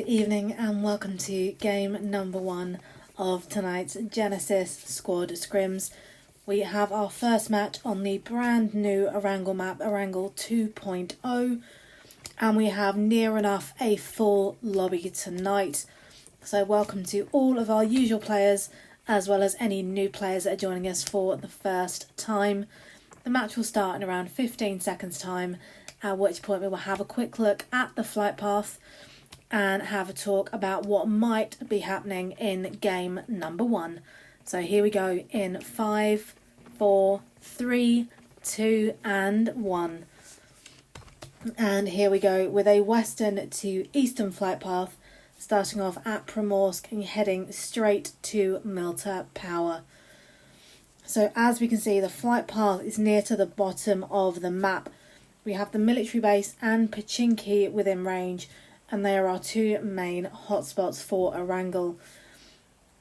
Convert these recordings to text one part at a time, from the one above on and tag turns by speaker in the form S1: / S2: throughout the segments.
S1: Good evening and welcome to game number 1 of tonight's Genesis Squad Scrims. We have our first match on the brand new Erangel map, Erangel 2.0, and we have near enough a full lobby tonight. So welcome to all of our usual players as well as any new players that are joining us for the first time. The match will start in around 15 seconds time, at which point we will have a quick look at the flight path and have a talk about what might be happening in game number 1. So here we go in 5, 4, 3, 2 and 1. And here we go with a western to eastern flight path, starting off at Primorsk and heading straight to Milta Power. So as we can see, the flight path is near to the bottom of the map. We have the military base and Pachinki within range, and there are two main hotspots for Erangel,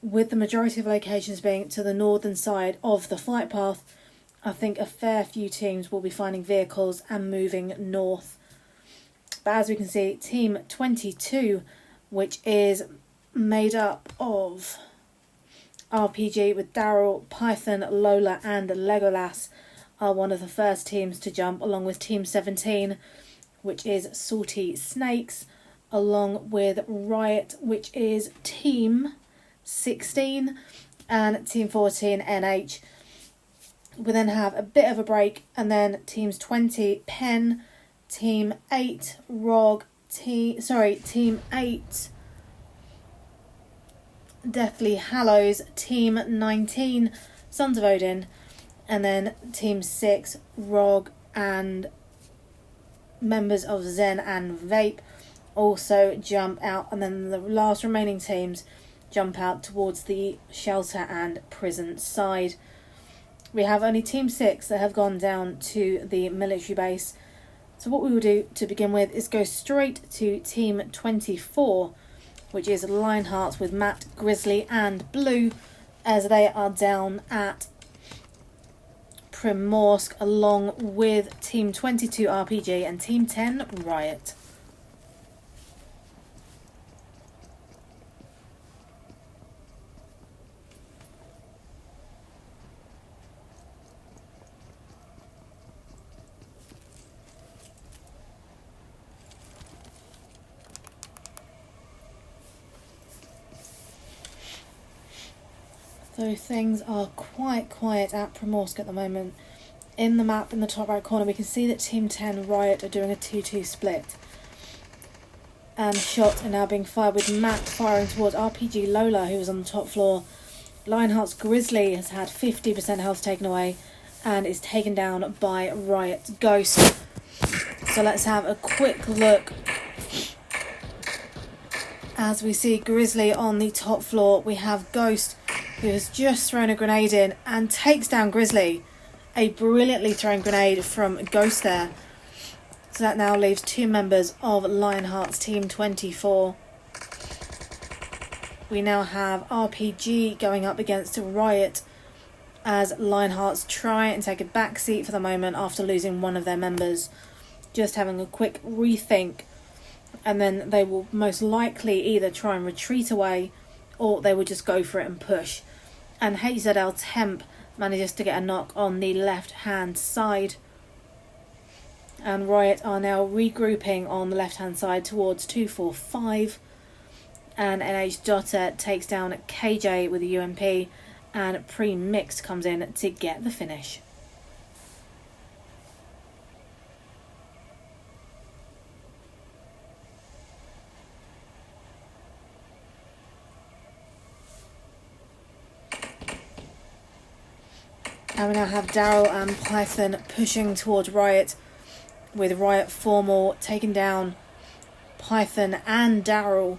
S1: with the majority of locations being to the northern side of the flight path. I think a fair few teams will be finding vehicles and moving north. But as we can see, Team 22, which is made up of RPG with Daryl, Python, Lola and Legolas, are one of the first teams to jump, along with Team 17, which is Salty Snakes, along with Riot, which is Team 16, and Team 14, NH. We then have a bit of a break, and then Teams 20, Pen, Team 8, ROG, Team 8, Deathly Hallows, Team 19, Sons of Odin, and then Team 6, ROG, and members of Zen and Vape also jump out, and then the last remaining teams jump out towards the shelter and prison side. We have only Team 6 that have gone down to the military base. So what we will do to begin with is go straight to Team 24, which is Lionheart with Matt, Grizzly and Blue, as they are down at Primorsk, along with Team 22 RPG and Team 10 Riot. So things are quite quiet at Primorsk at the moment. In the map in the top right corner we can see that Team 10 Riot are doing a 2-2 split. And shots are now being fired, with Matt firing towards RPG Lola, who was on the top floor. Lionheart's Grizzly has had 50% health taken away and is taken down by Riot's Ghost. So let's have a quick look. As we see Grizzly on the top floor, we have Ghost, who has just thrown a grenade in and takes down Grizzly. A brilliantly thrown grenade from Ghost there. So that now leaves two members of Lionheart's Team 24. We now have RPG going up against Riot, as Lionhearts try and take a back seat for the moment after losing one of their members. Just having a quick rethink, and then they will most likely either try and retreat away or they will just go for it and push. And HZL Temp manages to get a knock on the left hand side, and Riot are now regrouping on the left hand side towards 245, and NH Dotter takes down KJ with a UMP, and Pre-Mixed comes in to get the finish. And we now have Daryl and Python pushing towards Riot, with Riot Formal taking down Python and Daryl,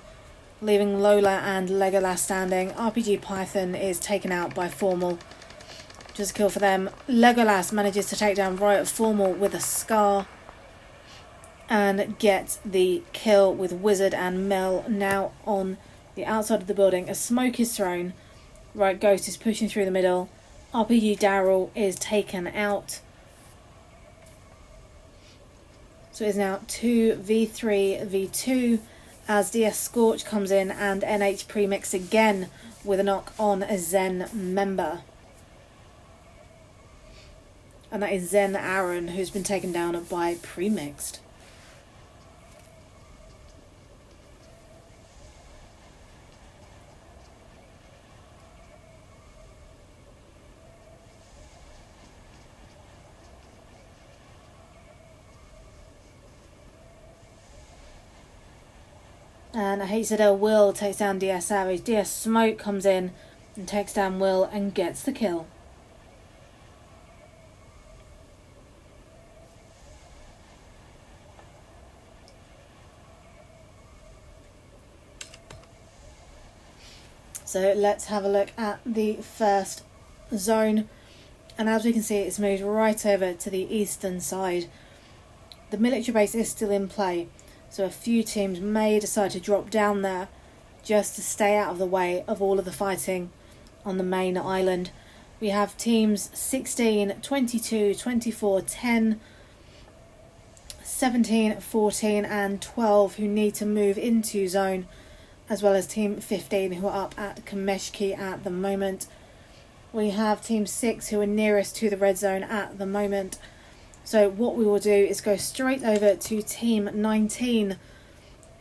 S1: leaving Lola and Legolas standing. RPG Python is taken out by Formal. Just a kill for them. Legolas manages to take down Riot Formal with a Scar and get the kill, with Wizard and Mel now on the outside of the building. A smoke is thrown. Riot Ghost is pushing through the middle. RPG Daryl is taken out. So it is now 2v3v2 as DS Scorch comes in and NH Premix again with a knock on a Zen member. And that is Zen Aaron, who's been taken down by Premixed. And HZL Will takes down DS Savage. DS Smoke comes in and takes down Will and gets the kill. So let's have a look at the first zone. And as we can see, it's moved right over to the eastern side. The military base is still in play, so a few teams may decide to drop down there just to stay out of the way of all of the fighting on the main island. We have teams 16, 22, 24, 10, 17, 14 and 12 who need to move into zone, as well as team 15 who are up at Kameshki at the moment. We have team 6 who are nearest to the red zone at the moment. So what we will do is go straight over to team 19,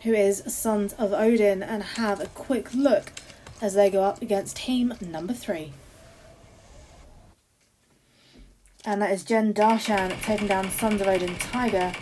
S1: who is Sons of Odin, and have a quick look as they go up against team number 3. And that is Jen Darshan taking down Sons of Odin Tiger.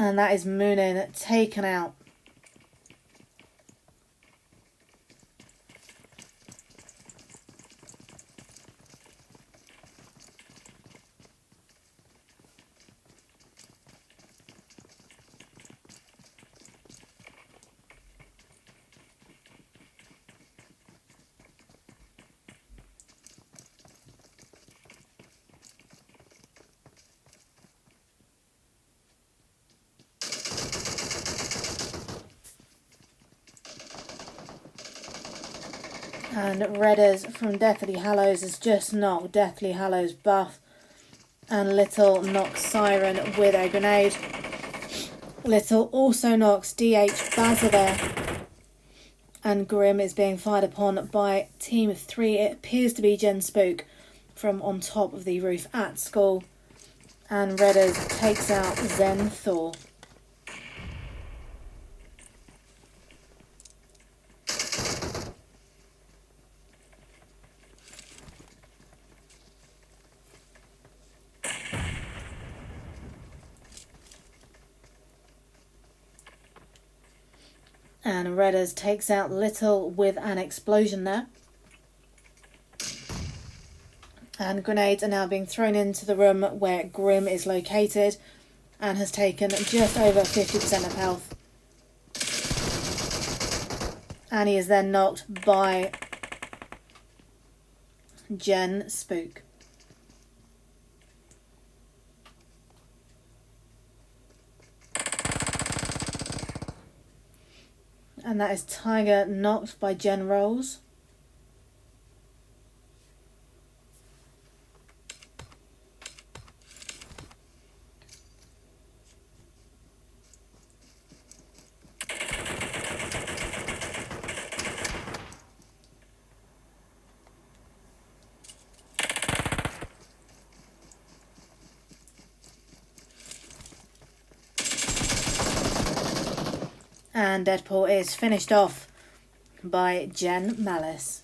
S1: And that is Moonin taken out. And Redders from Deathly Hallows has just knocked Deathly Hallows buff. And Little knocks Siren with a grenade. Little also knocks DH Bazza there. And Grim is being fired upon by Team 3. It appears to be Jen Spook from on top of the roof at school. And Redders takes out Zen Thor. And Redders takes out Little with an explosion there. And grenades are now being thrown into the room where Grim is located and has taken just over 50% of health. And he is then knocked by Jen Spook. And that is Tiger knocked by Jen Rolls. And Deadpool is finished off by Jen Malice.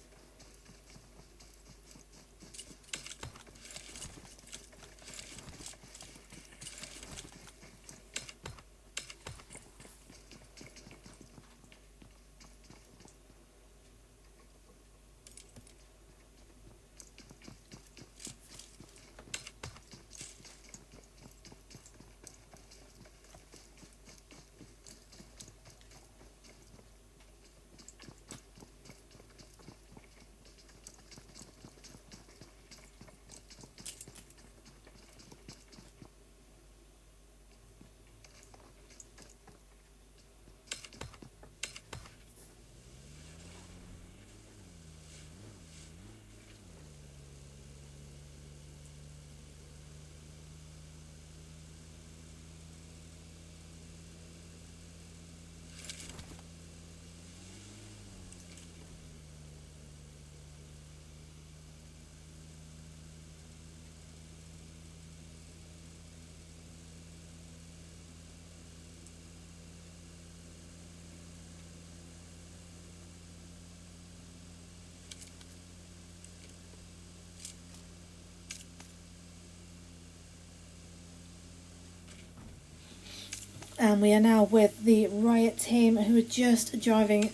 S1: And we are now with the Riot team, who are just driving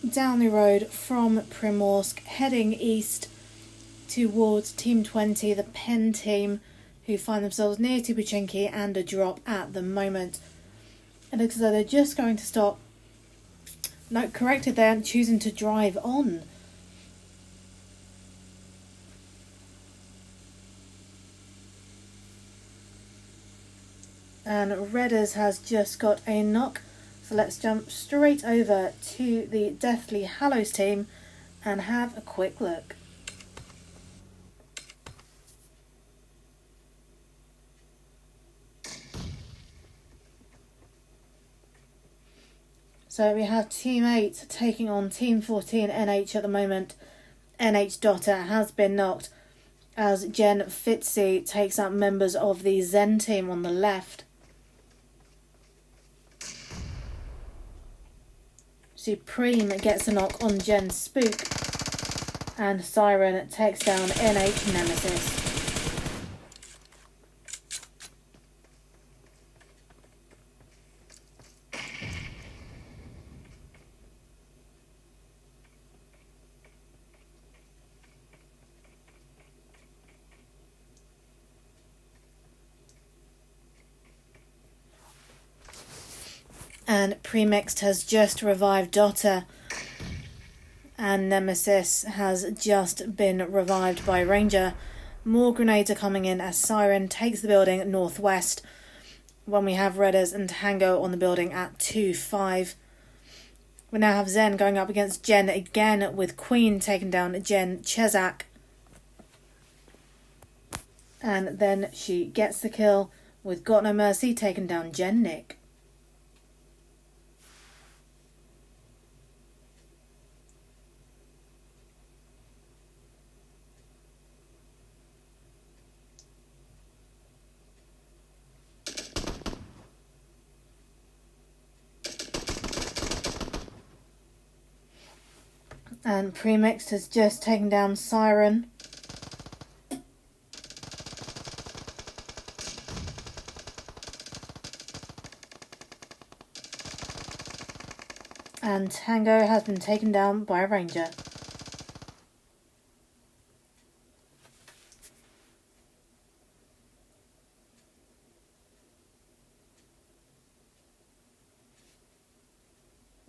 S1: down the road from Primorsk, heading east towards Team 20, the Penn team, who find themselves near to Pachinki and a drop at the moment. It looks as though they're just going to stop. No, corrected, they're choosing to drive on. And Redders has just got a knock. So let's jump straight over to the Deathly Hallows team and have a quick look. So we have Team 8 taking on Team 14 NH at the moment. NH Dotter has been knocked as Jen Fitzy takes out members of the Zen team on the left. Supreme gets a knock on Jen Spook, and Siren takes down NH Nemesis. And Premixed has just revived Dotter. And Nemesis has just been revived by Ranger. More grenades are coming in as Siren takes the building northwest. When we have Redders and Tango on the building at 2-5. We now have Zen going up against Jen again, with Queen taking down Jen Chezak. And then she gets the kill with Got No Mercy taking down Jen Nick. And Premixed has just taken down Siren. And Tango has been taken down by a Ranger.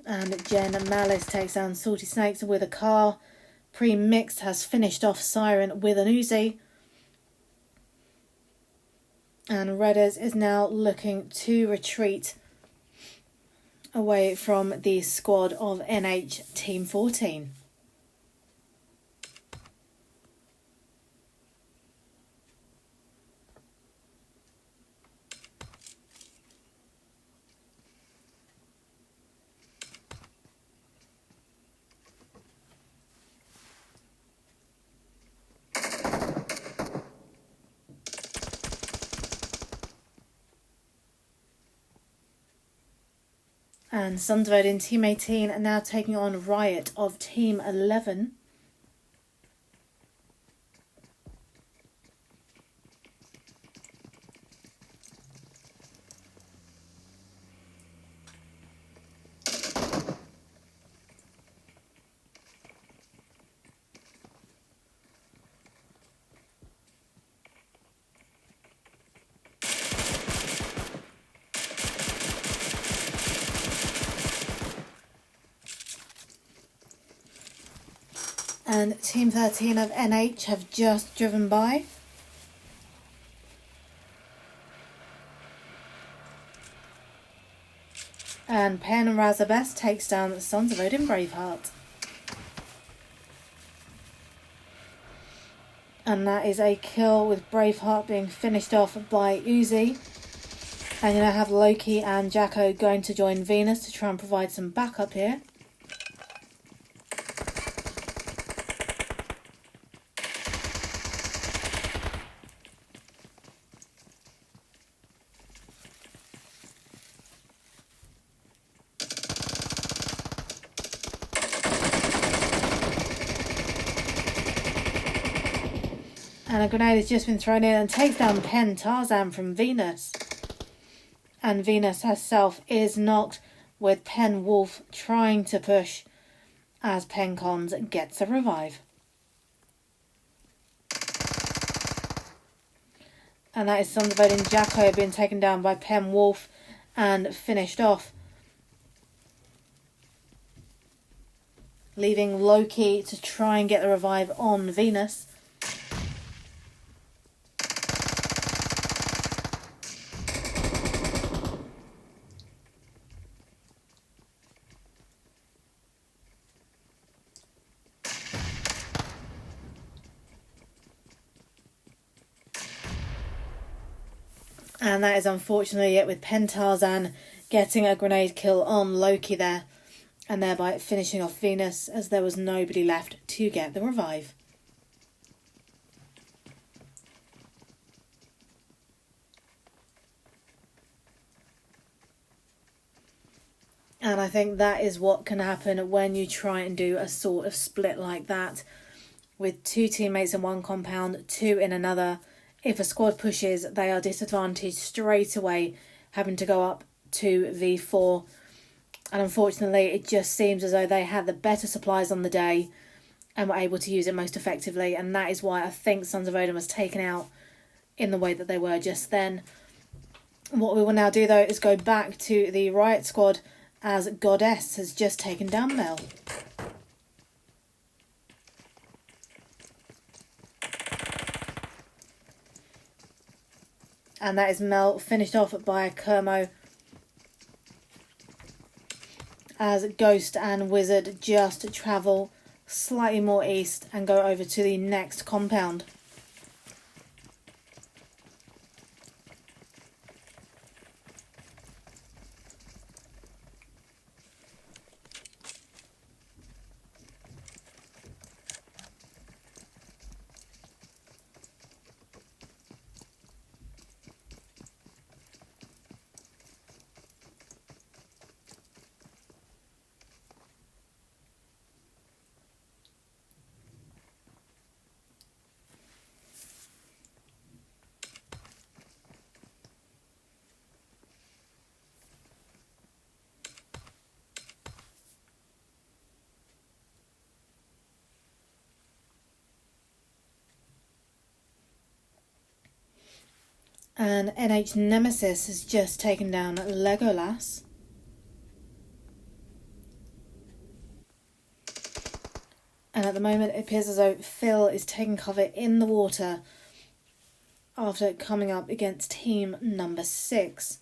S1: And Jen Malice takes down Salty Snakes with a car. Pre-Mixed has finished off Siren with an Uzi. And Redders is now looking to retreat away from the squad of NH Team 14. And Sons of Odin Team 18 are now taking on Riot of Team 11. And Team 13 of NH have just driven by. And Pen and Razabest takes down the Sons of Odin Braveheart. And that is a kill with Braveheart being finished off by Uzi. And you now have Loki and Jacko going to join Venus to try and provide some backup here. And a grenade has just been thrown in and takes down Pen Tarzan from Venus. And Venus herself is knocked, with Pen Wolf trying to push as Pencons gets a revive. And that is Thunderbird and Jacko being taken down by Pen Wolf and finished off, leaving Loki to try and get the revive on Venus. And that is unfortunately it, with Tarzan getting a grenade kill on Loki there, and thereby finishing off Venus, as there was nobody left to get the revive. And I think that is what can happen when you try and do a sort of split like that, with two teammates in one compound, two in another. If a squad pushes, they are disadvantaged straight away, having to go up to V4. And unfortunately, it just seems as though they had the better supplies on the day and were able to use it most effectively. And that is why I think Sons of Odin was taken out in the way that they were just then. What we will now do, though, is go back to the Riot squad, as Goddess has just taken down Mel. And that is Mel finished off by Kermo, as Ghost and Wizard just travel slightly more east and go over to the next compound. And NH Nemesis has just taken down Legolas. And at the moment it appears as though Phil is taking cover in the water after coming up against team number 6.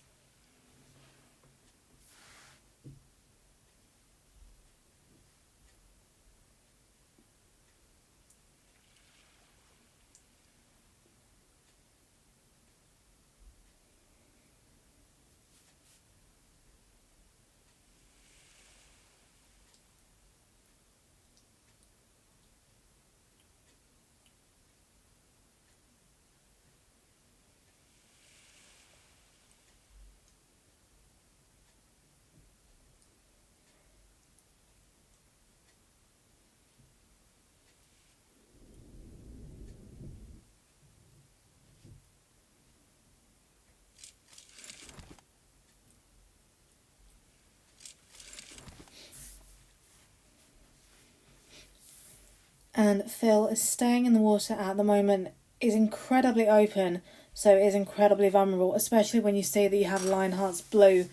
S1: And Phil is staying in the water at the moment, is incredibly open, so is incredibly vulnerable, especially when you see that you have Lionheart's Blue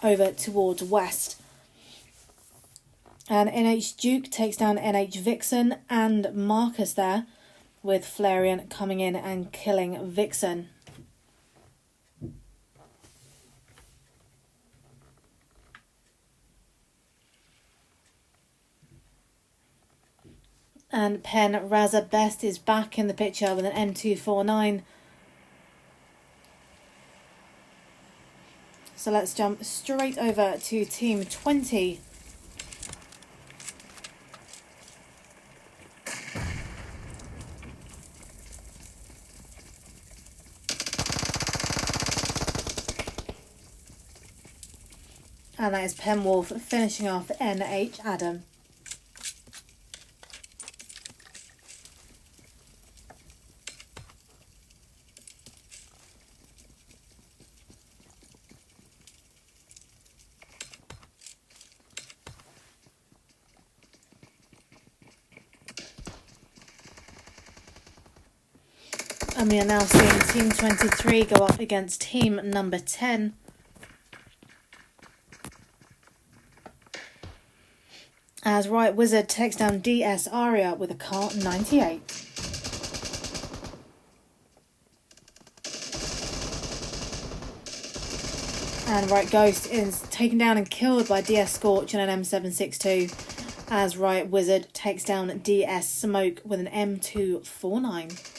S1: over towards west. And NH Duke takes down NH Vixen and Marcus there, with Flareon coming in and killing Vixen. And Pen Raza Best is back in the picture with an M249. So let's jump straight over to Team 20. And that is Penwolf finishing off NH Adam. And we are now seeing Team 23 go up against Team number 10. As Right Wizard takes down DS Aria with a car 98. And Right Ghost is taken down and killed by DS Scorch and an M762. As Right Wizard takes down DS Smoke with an M249.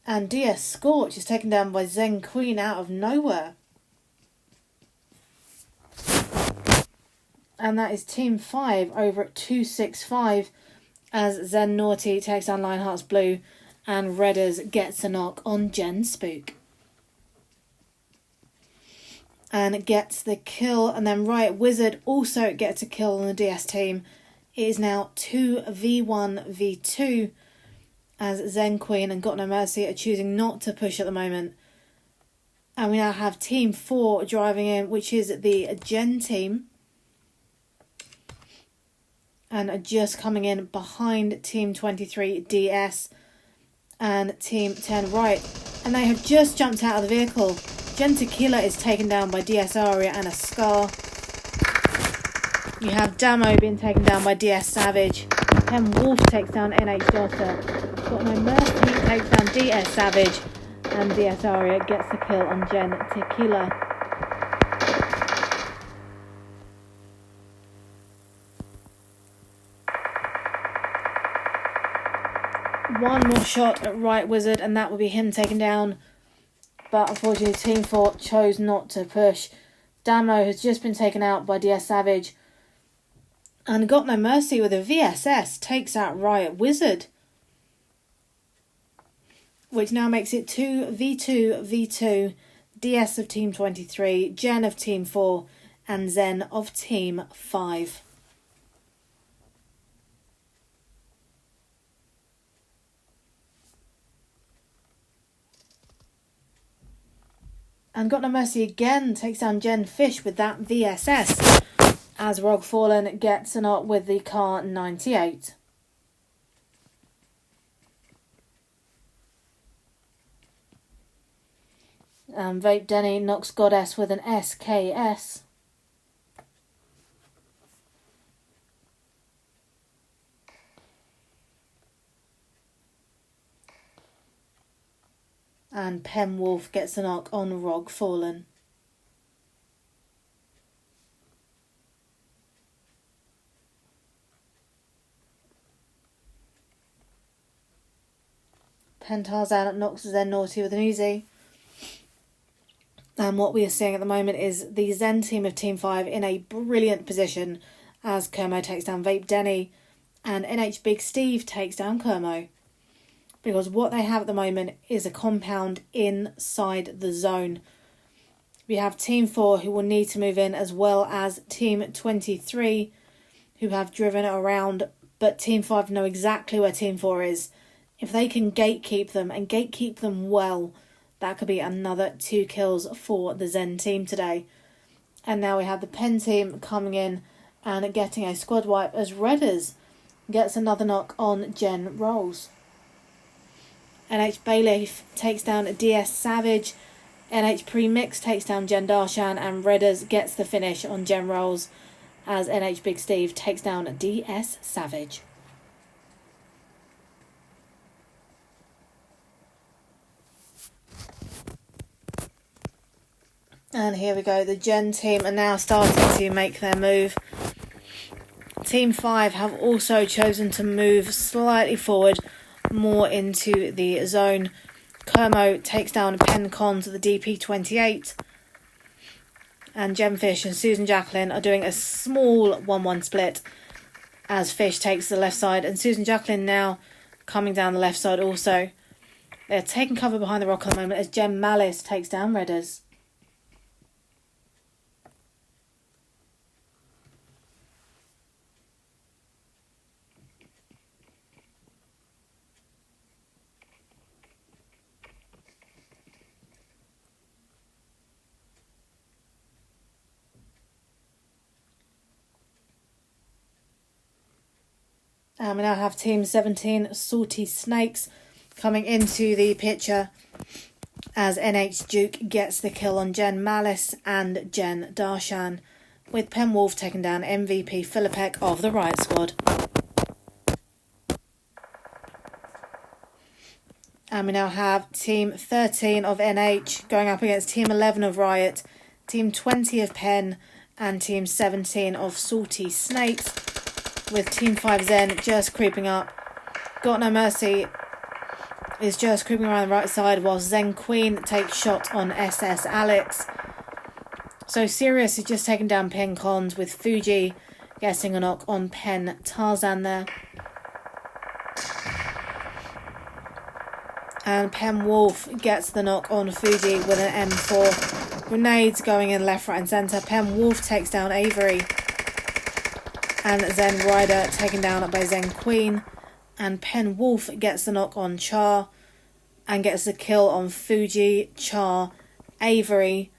S1: And DS Scorch is taken down by Zen Queen out of nowhere. And that is Team 5 over at 265 as Zen Naughty takes down Lionheart's Blue and Redders gets a knock on Gen Spook. And gets the kill, and then Right Wizard also gets a kill on the DS team. It is now 2v1v2 as Zen Queen and Got No Mercy are choosing not to push at the moment. And we now have Team 4 driving in, which is the Gen team. And are just coming in behind Team 23 DS and Team 10 Right. And they have just jumped out of the vehicle. Gen Tequila is taken down by DS Aria and a Scar. You have Damo being taken down by DS Savage. Pen Wolf takes down NH Delta. Got No Mercy takes down DS Savage. And DS Aria gets the kill on Gen Tequila. One more shot at Right Wizard and that will be him taken down. But unfortunately Team 4 chose not to push. Damo has just been taken out by DS Savage. And Got No Mercy with a VSS takes out Riot Wizard. Which now makes it 2v2v2. DS of Team 23, Gen of Team 4 and Zen of Team 5. And Got No Mercy again takes down Gen Fish with that VSS. As Rogue Fallen gets a knock with the car 98. Vape Denny knocks Goddess with an SKS. And Pen Wolf gets a knock on Rogue Fallen. Tarzan knocks Zen Naughty with an easy. And what we are seeing at the moment is the Zen team of Team 5 in a brilliant position as Kermo takes down Vape Denny and NH Big Steve takes down Kermo. Because what they have at the moment is a compound inside the zone. We have Team 4 who will need to move in as well as Team 23 who have driven around, but Team 5 know exactly where Team 4 is. If they can gatekeep them and gatekeep them well, that could be another 2 kills for the Zen team today. And now we have the Pen team coming in and getting a squad wipe as Redders gets another knock on Gen Rolls. NH Bayleaf takes down DS Savage. NH Premix takes down Gen Darshan and Redders gets the finish on Gen Rolls as NH Big Steve takes down DS Savage. And here we go, the Gen team are now starting to make their move. Team 5 have also chosen to move slightly forward, more into the zone. Kermo takes down Pen Con to the DP28. And Gemfish and Susan Jacqueline are doing a small 1-1 split as Fish takes the left side. And Susan Jacqueline now coming down the left side also. They're taking cover behind the rock at the moment as Gem Malice takes down Redders. And we now have Team 17, Salty Snakes, coming into the picture as NH Duke gets the kill on Jen Malice and Jen Darshan, with Pen Wolf taking down MVP Philippek of the Riot Squad. And we now have Team 13 of NH going up against Team 11 of Riot, Team 20 of Pen, and Team 17 of Salty Snakes, with Team 5 Zen just creeping up. Got No Mercy is just creeping around the right side, while Zen Queen takes shot on SS Alex. So Sirius is just taking down Pen Cons, with Fuji getting a knock on Pen Tarzan there. And Pen Wolf gets the knock on Fuji with an M4. Grenades going in left, right and centre. Pen Wolf takes down Avery. And Zen Rider taken down by Zen Queen. And Pen Wolf gets the knock on Char. And gets the kill on Fuji, Char, Avery.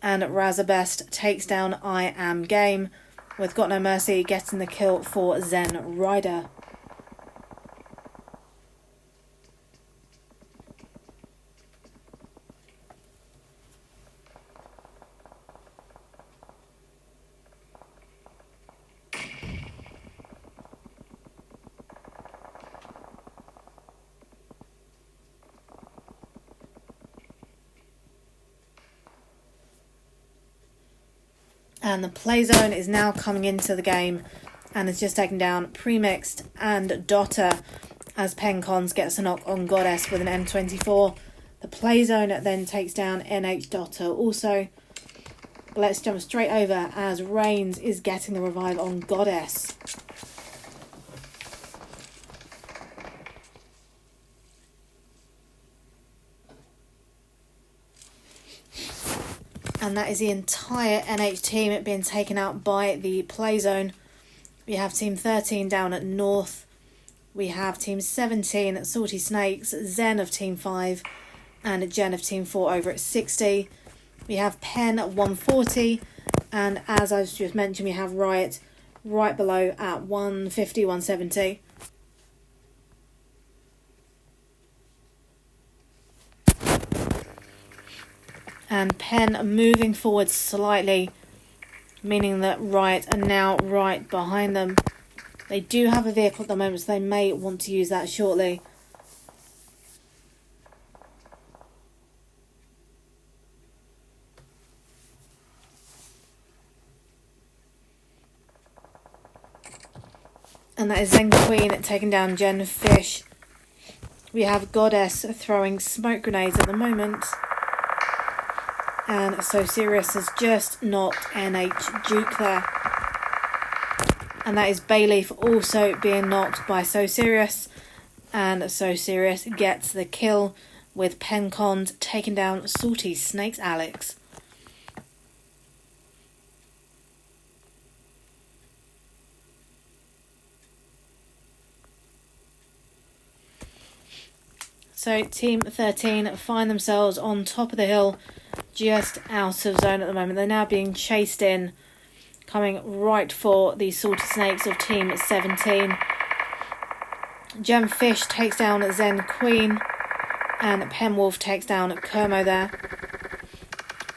S1: And Razabest takes down I Am Game, with Got No Mercy getting the kill for Zen Rider. And the play zone is now coming into the game and is just taken down Premixed and Dotter as Pencons gets a knock on Goddess with an M24. The play zone then takes down NH Dotter also. But let's jump straight over as Reigns is getting the revive on Goddess. And that is the entire NH team being taken out by the play zone. We have Team 13 down at North. We have Team 17, Salty Snakes, Zen of Team 5, and Jen of Team 4 over at 60. We have Pen at 140. And as I just mentioned, we have Riot right below at 150, 170. And Pen moving forward slightly, meaning that Riot are now right behind them. They do have a vehicle at the moment, so they may want to use that shortly. And that is Zen Queen taking down Jen Fish. We have Goddess throwing smoke grenades at the moment. And so Sirius has just knocked NH Duke there. And that is Bayleaf also being knocked by So Sirius. And So Sirius gets the kill with Pencons taking down Salty Snakes Alex. So Team 13 find themselves on top of the hill, just out of zone at the moment. They're now being chased in, coming right for the Salty Snakes of Team 17. Gem Fish takes down Zen Queen, and Penwolf takes down Kermo there.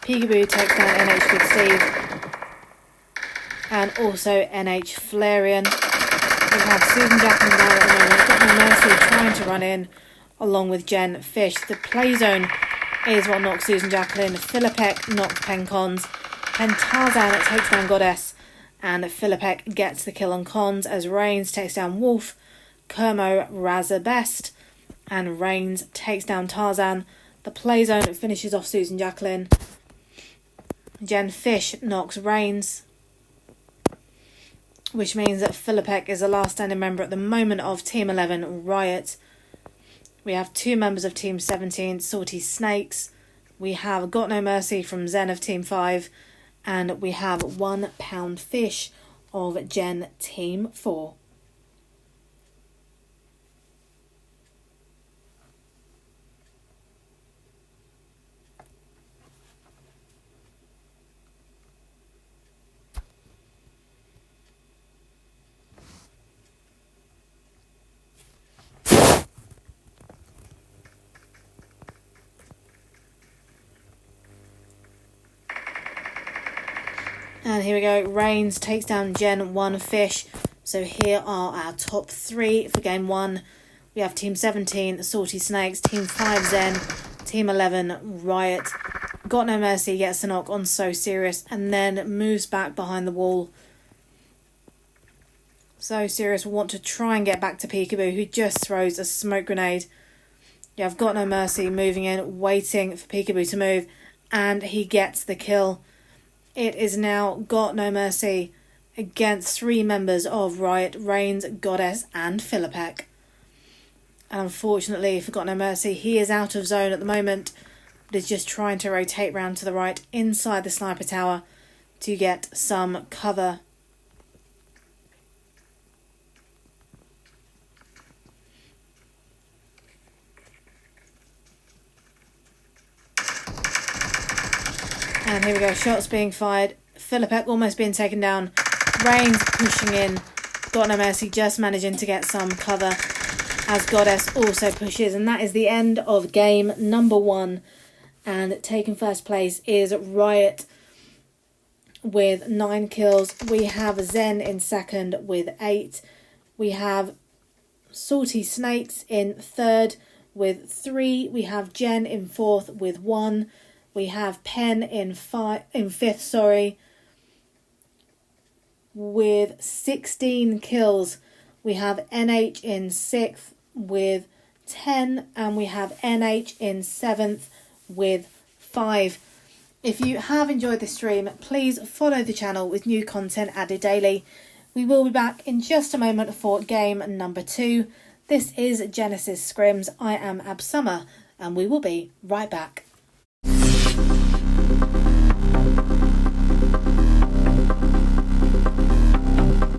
S1: Peekaboo takes down NH Big Steve, and also NH Flareon. We have Susan Jackman down at the moment. Got No Mercy trying to run in, along with Jen Fish. The play zone is what knocks Susan Jacqueline. Philippek knocks Pencons. Tarzan takes down Goddess. And Philippek gets the kill on Cons as Reigns takes down Wolf. Kermo Razabest. And Reigns takes down Tarzan. The play zone finishes off Susan Jacqueline. Jen Fish knocks Reigns, which means that Philippek is the last standing member at the moment of Team 11 Riot. We have two members of Team 17, Salty Snakes. We have Got No Mercy from Zen of Team 5. And we have 1 Pound Fish of Gen Team 4. And here we go. Reigns takes down Gen 1 Fish. So here are our top 3 for game 1. We have Team 17, Salty Snakes, Team 5, Zen, Team 11, Riot. Got No Mercy gets the knock on So Serious and then moves back behind the wall. So Serious will want to try and get back to Peekaboo, who just throws a smoke grenade. You have Got No Mercy moving in, waiting for Peekaboo to move, and he gets the kill. It is now Got No Mercy against 3 members of Riot, Reigns, Goddess and Philippek. And unfortunately for Got No Mercy, he is out of zone at the moment, but is just trying to rotate round to the right inside the sniper tower to get some cover. And here we go, shots being fired. Philippek almost being taken down. Reigns pushing in. Got No Mercy just managing to get some cover as Goddess also pushes. And that is the end of game number 1. And taking first place is Riot with 9 kills. We have Zen in second with 8. We have Salty Snakes in third with 3. We have Jen in fourth with 1. We have Pen in fifth, with 16 kills. We have NH in 6th with 10, and we have NH in 7th with 5. If you have enjoyed this stream, please follow the channel with new content added daily. We will be back in just a moment for game number 2. This is Genesis Scrims. I am Ab Summer, and we will be right back.